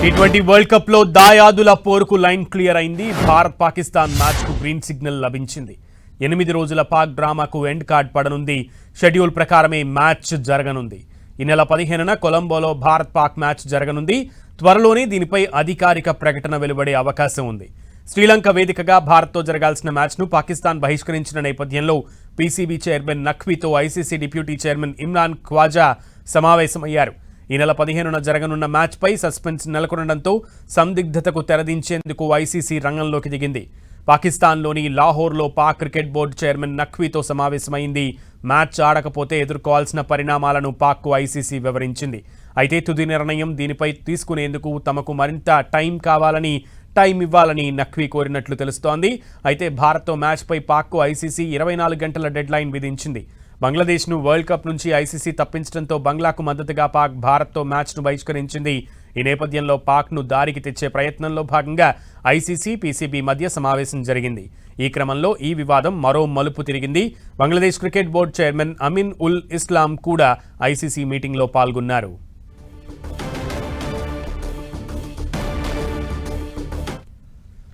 T20 world cup లో దాయాదుల పోరుకు line clear అయింది. భారత్ పాకిస్తాన్ మ్యాచ్ కు గ్రీన్ సిగ్నల్ లభించింది. 8 రోజుల పాక్ డ్రామాకు ఎండ్ కార్డ్ పడనుంది. షెడ్యూల్ ప్రకారమే మ్యాచ్ జరగనుంది. ఈ నెల 15న కొలంబోలో భారత్ పాక్ మ్యాచ్ జరగనుంది. త్వరలోనే దీనిపై అధికారిక ప్రకటన వెలువడే అవకాశం ఉంది. శ్రీలంక వేదికగా భారత్తో జరగాల్సిన మ్యాచ్ను పాకిస్తాన్ బహిష్కరించిన నేపథ్యంలో పీసీబీ చైర్మన్ నఖ్వీతో ICC deputy chairman Imran Khawaja సమావేశమయ్యారు. ఈ నెల 15న జరగనున్న మ్యాచ్పై సస్పెన్స్ నెలకొనడంతో సందిగ్ధతకు తెరదించేందుకు ఐసీసీ రంగంలోకి దిగింది. పాకిస్తాన్లోని లాహోర్లో పాక్ క్రికెట్ బోర్డు చైర్మన్ నఖ్వీతో సమావేశమైంది. మ్యాచ్ ఆడకపోతే ఎదుర్కోవాల్సిన పరిణామాలను పాక్కు ఐసీసీ వివరించింది. అయితే తుది నిర్ణయం దీనిపై తీసుకునేందుకు తమకు మరింత టైం ఇవ్వాలని నఖ్వీ కోరినట్లు తెలుస్తోంది. అయితే భారత్తో మ్యాచ్పై పాక్కు ఐసీసీ 24 గంటల డెడ్ లైన్ విధించింది. బంగ్లాదేశ్ను వరల్డ్ కప్ నుంచి ఐసీసీ తప్పించడంతో బంగ్లాకు మద్దతుగా పాక్ భారత్తో మ్యాచ్ను బహిష్కరించింది. ఈ నేపథ్యంలో పాక్ను దారికి తెచ్చే ప్రయత్నంలో భాగంగా ఐసీసీ పీసీబీ మధ్య సమావేశం జరిగింది. ఈ క్రమంలో ఈ వివాదం మరో మలుపు తిరిగింది. బంగ్లాదేశ్ క్రికెట్ బోర్డు చైర్మన్ అమిన్ ఉల్ ఇస్లాం కూడా ఐసీసీ మీటింగ్లో పాల్గొన్నారు.